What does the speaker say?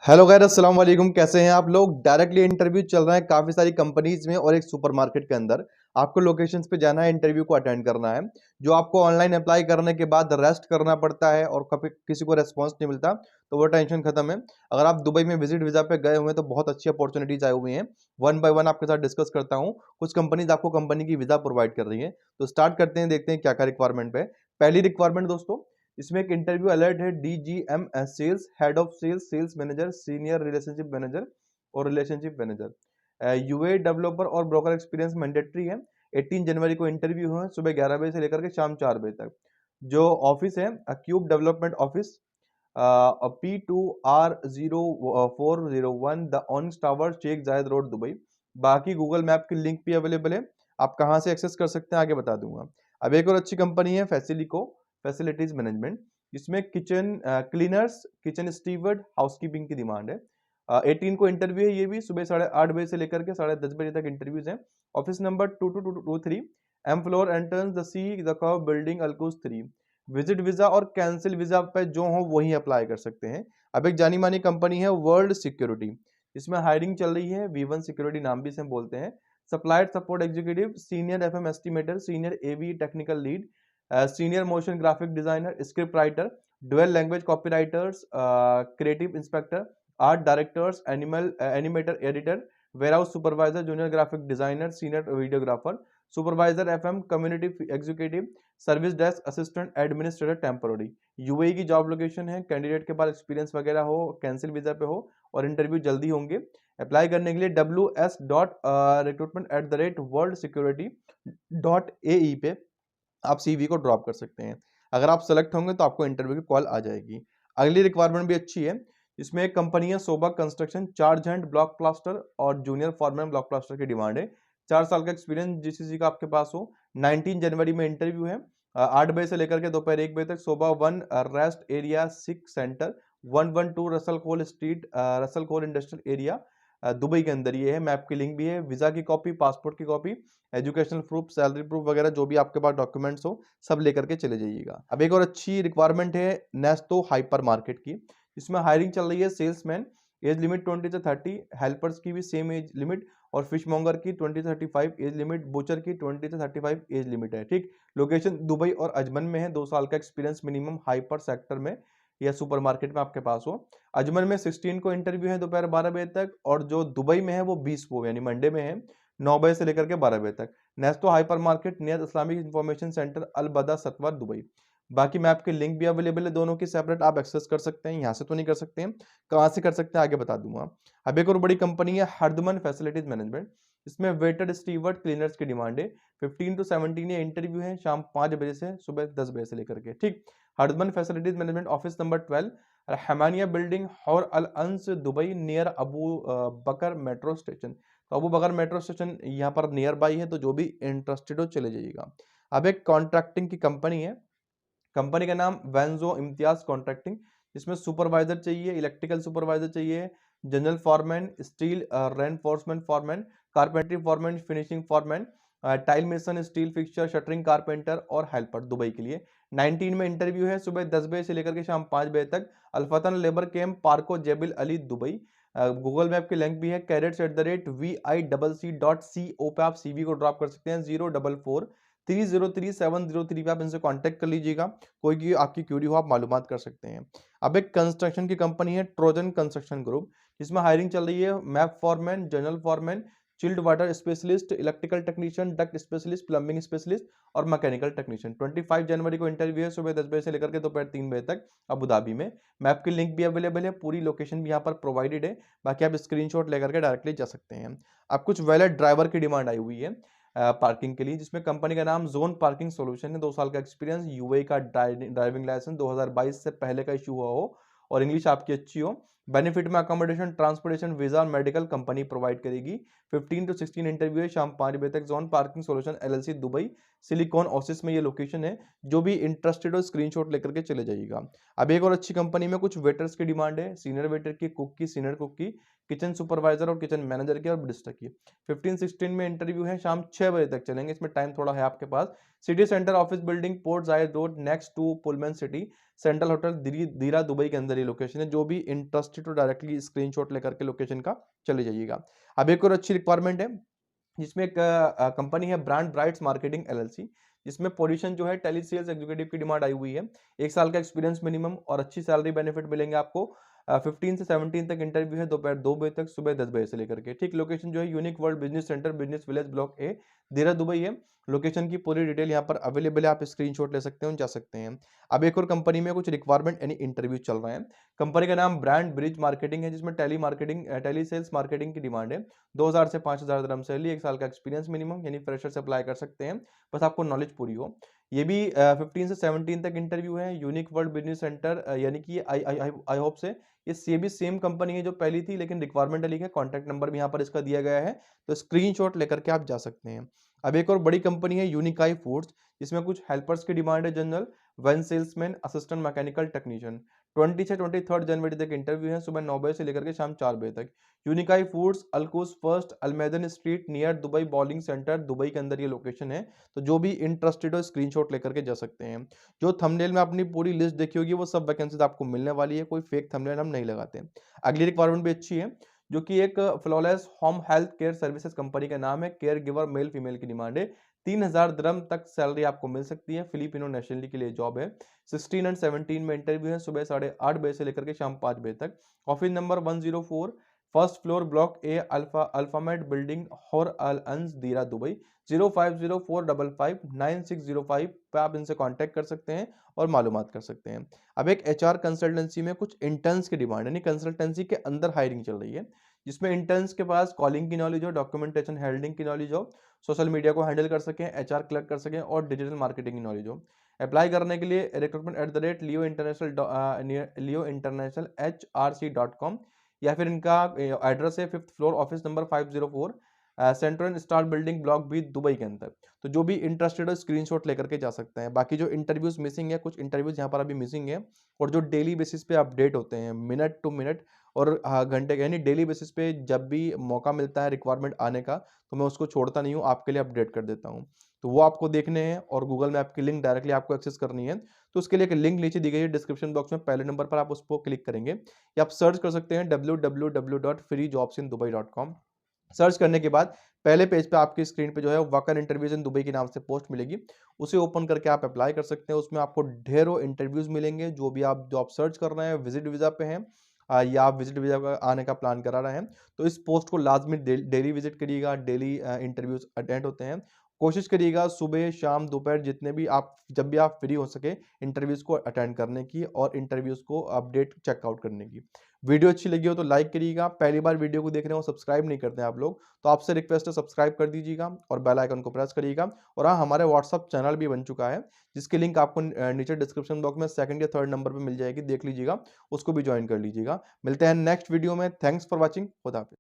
Hello guys, अस्सलाम वालेकुम। कैसे हैं आप लोग। डायरेक्टली इंटरव्यू चल रहा है काफ़ी सारी कंपनीज में और एक सुपरमार्केट के अंदर। आपको लोकेशंस पे जाना है, इंटरव्यू को अटेंड करना है। जो आपको ऑनलाइन अप्लाई करने के बाद रेस्ट करना पड़ता है और कभी किसी को रेस्पॉन्स नहीं मिलता, तो वो टेंशन खत्म है। अगर आप दुबई में विजिट वीज़ा पे गए हुए हैं तो बहुत अच्छी अपॉर्चुनिटीज आई हुई हैं। वन बाय वन आपके साथ डिस्कस करता हूँ। कुछ कंपनीज आपको कंपनी की वीज़ा प्रोवाइड कर रही है। तो स्टार्ट करते हैं, देखते हैं क्या क्या रिक्वायरमेंट है। पहली रिक्वायरमेंट दोस्तों, इसमें एक इंटरव्यू अलर्ट है। DGM sales, head of sales, sales manager, senior relationship manager और रिलेशनशिप मैनेजर। यूए डेवलपर और ब्रोकर एक्सपीरियंस मैंडेटरी है। 18 जनवरी को इंटरव्यू है, सुबह 11 बजे से लेकर के शाम 4 बजे तक। जो ऑफिस है, Cube development office, P2R0401 the Onyx tower, Sheikh Zayed road, Dubai. बाकी गूगल मैप की लिंक भी अवेलेबल है, आप कहाँ से एक्सेस कर सकते हैं आगे बता दूंगा। अब एक और अच्छी कंपनी है फैसिलिको, फैसिलिटीज मैनेजमेंट। इसमें kitchen cleaners, kitchen steward, housekeeping की डिमांड है। 18 को इंटरव्यू है, ये भी सुबह 8:30 बजे से लेकर के 10:30 बजे तक इंटरव्यूज हैं। Office number 2223, M floor, entrance the C the curve building, Al Quoz 3। Visit visa और कैंसिल वीजा पे जो हो वही अप्लाई कर सकते हैं। अब एक जानी मानी कंपनी है वर्ल्ड सिक्योरिटी, इसमें हायरिंग चल रही है। V1 सिक्योरिटी नाम भी इसे बोलते हैं। Supplier support executive, senior FM estimator, senior AV technical lead, senior motion graphic designer, script writer, dual language copy writers, creative inspector, art directors, animator editor, warehouse supervisor, junior graphic designer, senior videographer, supervisor FM, community executive, service desk assistant, administrator temporary. UAE की job location है। Candidate के पास experience वगैरह हो, cancel visa पे हो और interview जल्दी होंगे। अप्लाई करने के लिए ws.recruitment@worldSecurity.ae पे आप CV को ड्रॉप कर सकते हैं। अगर आप सेलेक्ट होंगे तो आपको इंटरव्यू की कॉल आ जाएगी। अगली रिक्वायरमेंट भी अच्छी है। इसमें एक कंपनी है Sobha construction, charge hand block plaster और जूनियर फॉरमैन ब्लॉक प्लास्टर की डिमांड है। 4 साल का एक्सपीरियंस GCC का आपके पास हो। 19 जनवरी में इंटरव्यू है। 8 बजे से लेकर के दोपहर 1 बजे तक। सोबा 1 रेस्ट एरिया 6 सेंटर, 112 रसल खोल स्ट्रीट, रसल खोल इंडस्ट्रियल एरिया, दुबई के अंदर ये है। मैप की लिंक भी है। वीजा की कॉपी, पासपोर्ट की copy, educational proof, salary proof वगैरह जो भी आपके पास डॉक्यूमेंट्स हो सब लेकर के चले जाइएगा। अब एक और अच्छी रिक्वायरमेंट है नेस्टो हाइपर मार्केट की। इसमें हायरिंग चल रही है। सेल्समैन, एज लिमिट 20 से 30, हेल्पर्स की भी सेम एज लिमिट और फिश मॉन्गर की 20 से 35 एज लिमिट, बुचर की 20 से 35 एज लिमिट है। ठीक, लोकेशन दुबई और अजमन में है। 2 साल का एक्सपीरियंस मिनिमम हाइपर सेक्टर में या सुपरमार्केट में आपके पास हो। अजमन में 16 को इंटरव्यू है दोपहर 12 बजे तक, और जो दुबई में है वो 20 को यानी मंडे में है, 9 बजे से लेकर के 12 बजे तक। Nesto hyper market near Islamic information centre, Al Badaa Satwa, Dubai. बाकी मैप की लिंक भी अवेलेबल है, दोनों की सेपरेट आप एक्सेस कर सकते हैं। यहाँ से तो नहीं कर सकते हैं, कहाँ से कर सकते हैं आगे बता दूंगा। अब एक और बड़ी कंपनी है हर्दमन फैसिलिटीज मैनेजमेंट। इसमें वेटर स्टीवर्ड क्लीनर्स की डिमांड है। 15 to 17 ये इंटरव्यू है, शाम 5 बजे से सुबह 10 बजे से लेकर के। ठीक, Hardman facilities management, office number 12, हमानिया building, Hor Al Anz, Dubai, near Abu Bakr metro station. तो अबू बकर मेट्रो स्टेशन यहाँ पर नियर बाई है, तो जो भी इंटरेस्टेड हो चले जाइएगा। अब एक कॉन्ट्रैक्टिंग की कंपनी है। कंपनी का नाम वेंजो इम्तियाज कॉन्ट्रैक्टिंग। इसमें सुपरवाइजर चाहिए, इलेक्ट्रिकल सुपरवाइजर चाहिए, general foreman, steel reinforcement foreman, carpentry foreman, finishing foreman, tile mason, steel fixture, shuttering carpenter और हेल्पर, दुबई के लिए। 19 में इंटरव्यू है, सुबह 10 बजे से लेकर के शाम 5 बजे तक। अल्फतन लेबर कैंप, पार्को जेबिल अली, दुबई। गूगल मैप की लिंक भी है। cadets@VICC.co पे आप CV को ड्रॉप कर सकते हैं। 044 303 703 पे आप इनसे कांटेक्ट कर लीजिएगा। कोई की आपकी क्यूरी हो आप मालूमात कर सकते हैं। अब एक कंस्ट्रक्शन की कंपनी है ट्रोजन कंस्ट्रक्शन ग्रुप, जिसमें हायरिंग चल रही है। MEP foreman, general foreman, chilled water specialist, electrical technician, duct specialist, plumbing specialist और मैकेनिकल टेक्नीशियन। 25 जनवरी को इंटरव्यू है, सुबह 10 बजे से लेकर के दोपहर 3 बजे तक, अबू धाबी में। मैप की लिंक भी अवेलेबल है, पूरी लोकेशन भी यहाँ पर प्रोवाइडेड है। बाकी आप स्क्रीनशॉट लेकर के डायरेक्टली जा सकते हैं। अब कुछ वैलिड ड्राइवर की डिमांड आई हुई है पार्किंग के लिए, जिसमें कंपनी का नाम जोन पार्किंग सॉल्यूशन है। 2 साल का एक्सपीरियंस, यूएई का ड्राइविंग लाइसेंस 2022 से पहले का इशू हुआ हो और इंग्लिश आपकी अच्छी हो। बेनिफिट में अकोमोडेशन, ट्रांसपोर्टेशन, वीजा और मेडिकल कंपनी प्रोवाइड करेगी। 15 to 16 इंटरव्यू है, शाम 5 बजे तक। Zone parking solution LLC, Dubai, silicon Oasis में ये लोकेशन है। जो भी इंटरेस्टेड हो स्क्रीनशॉट लेकर के चले जाइएगा। अब एक और अच्छी कंपनी में कुछ वेटर्स की डिमांड है। सीनियर वेटर की, कुक की, सीनियर कुक की, किचन सुपरवाइजर और किचन मैनेजर की और ब्रिस्टर की। 15-16 में इंटरव्यू है, शाम 6 बजे तक चलेंगे, इसमें टाइम थोड़ा है आपके पास। City centre office building, port Zayed road, next to Pullman city, central hotel, Deira, Dubai के अंदर ये लोकेशन है। जो भी इंटरेस्टेड इंटरेस्टेड तो डायरेक्टली स्क्रीनशॉट लेकर के लोकेशन का चले जाइएगा। अब एक और अच्छी रिक्वायरमेंट है, जिसमें एक कंपनी है ब्रांड ब्राइट्स मार्केटिंग एलएलसी, जिसमें पोजीशन जो है टेली सेल्स एग्जीक्यूटिव की डिमांड आई हुई है। 1 साल का एक्सपीरियंस मिनिमम और अच्छी सैलरी बेनिफिट मिलेंगे आपको। 15 से 17 तक इंटरव्यू है, दोपहर 2 बजे तक, सुबह 10 बजे से लेकर के। ठीक, लोकेशन जो है unique world business centre, business village block ए, देहरा दुबई है। लोकेशन की पूरी डिटेल यहाँ पर अवेलेबल है, आप स्क्रीनशॉट ले सकते हैं और जा सकते हैं। अब एक और कंपनी में कुछ रिक्वायरमेंट यानी इंटरव्यू चल रहे हैं। कंपनी का नाम ब्रांड ब्रिज मार्केटिंग है, जिसमें telemarketing telesales marketing की डिमांड है। 2000 से 5000 दिरहम सैलरी, 1 साल का एक्सपीरियंस मिनिमम, यानी फ्रेशर से अप्लाई कर सकते हैं, बस आपको नॉलेज पूरी हो। ये भी 15 से 17 तक इंटरव्यू है। यूनिक वर्ल्ड बिजनेस सेंटर, यानी कि आई होप से ये भी सेम कंपनी है जो पहली थी, लेकिन रिक्वायरमेंट अलग है। कॉन्टैक्ट नंबर भी यहाँ पर इसका दिया गया है, तो स्क्रीनशॉट लेकर के आप जा सकते हैं। अब एक और बड़ी कंपनी है यूनिकाई फूड्स, जिसमें कुछ हेल्पर्स की डिमांड है, general, one salesman, assistant mechanical technician. 20 से 23 जनवरी तक इंटरव्यू है, सुबह 9 बजे से लेकर के शाम 4 बजे तक। Unikai foods, Al Quoz first, Al Meydan street, near Dubai bowling centre, Dubai के अंदर ये लोकेशन है। तो जो भी इंटरेस्टेड हो स्क्रीनशॉट लेकर के जा सकते हैं। जो थंबनेल में अपनी पूरी लिस्ट देखी होगी वो सब वैकेंसीज आपको मिलने वाली है, कोई फेक थंबनेल हम नहीं लगाते। अगली रिक्वायरमेंट भी अच्छी है, जो कि एक flawless home health care services company का नाम है। केयर गिवर मेल फीमेल की डिमांड है। 3000 दिरहम तक सैलरी आपको मिल सकती है। फिलिपिनो नेशनलिटी के लिए जॉब है। 16 एंड 17 में इंटरव्यू है, सुबह 8:30 बजे से लेकर के शाम 5 बजे तक। Office number 104, first floor, block A, Alphamed building, Hor Al Anz, Deira Dubai. 0504559605 पे आप इनसे कांटेक्ट कर सकते हैं और मालूमात कर सकते हैं। अब एक एचआर कंसल्टेंसी में कुछ इंटर्न्स की डिमांड है, यानी कंसल्टेंसी के अंदर हायरिंग चल रही है, जिसमें इंटर्न्स के पास कॉलिंग की नॉलेज हो, डॉक्यूमेंटेशन हैंडलिंग की नॉलेज हो, सोशल मीडिया को हैंडल कर सकें, एचआर क्लर्क कर सकें और डिजिटल मार्केटिंग की नॉलेज हो। अप्लाई करने के लिए recruitment@leo international@hrc.com, या फिर इनका एड्रेस है 5th floor, office number 504, central star building, block B, Dubai के अंदर। तो जो भी इंटरेस्टेड है स्क्रीनशॉट लेकर के जा सकते हैं। बाकी जो इंटरव्यूज मिसिंग है, कुछ इंटरव्यूज यहाँ पर अभी मिसिंग है, और जो डेली बेसिस पे अपडेट होते हैं, मिनट टू मिनट और घंटे के, यानी डेली बेसिस पे जब भी मौका मिलता है रिक्वायरमेंट आने का, तो मैं उसको छोड़ता नहीं हूँ, आपके लिए अपडेट कर देता हूँ। तो वो आपको देखने हैं और गूगल मैप की लिंक डायरेक्टली आपको एक्सेस करनी है, तो उसके लिए एक लिंक नीचे दी गई है डिस्क्रिप्शन बॉक्स में, पहले नंबर पर आप उस पर क्लिक करेंगे, या आप सर्च कर सकते हैं www.freejobsindubai.com। सर्च करने के बाद पहले पेज पे आपकी स्क्रीन पे जो है वॉक-इन इंटरव्यूज इन दुबई के नाम से पोस्ट मिलेगी, उसे ओपन करके आप अप्लाई कर सकते हैं। उसमें आपको ढेरों इंटरव्यूज मिलेंगे। जो आप सर्च कर रहे हैं, विजिट वीजा पे हैं, या आप विजिट वीजा का आने का प्लान करा रहे हैं, तो इस पोस्ट को लाजमी डेली विजिट करिएगा। डेली इंटरव्यूज अटेंड होते हैं। कोशिश करिएगा सुबह शाम दोपहर जितने भी आप, जब भी आप फ्री हो सके, इंटरव्यूज को अटेंड करने की और इंटरव्यूज को अपडेट चेकआउट करने की। वीडियो अच्छी लगी हो तो लाइक करिएगा। पहली बार वीडियो को देख रहे हो, सब्सक्राइब नहीं करते हैं आप लोग, तो आपसे रिक्वेस्ट है सब्सक्राइब कर दीजिएगा और बेल आइकन को प्रेस करिएगा। और हाँ, हमारे व्हाट्सअप चैनल भी बन चुका है, जिसकी लिंक आपको नीचे डिस्क्रिप्शन बॉक्स में सेकंड या थर्ड नंबर पर मिल जाएगी, देख लीजिएगा, उसको भी ज्वाइन कर लीजिएगा। मिलते हैं नेक्स्ट वीडियो में। Thanks for watching. खुदा हाफिज़।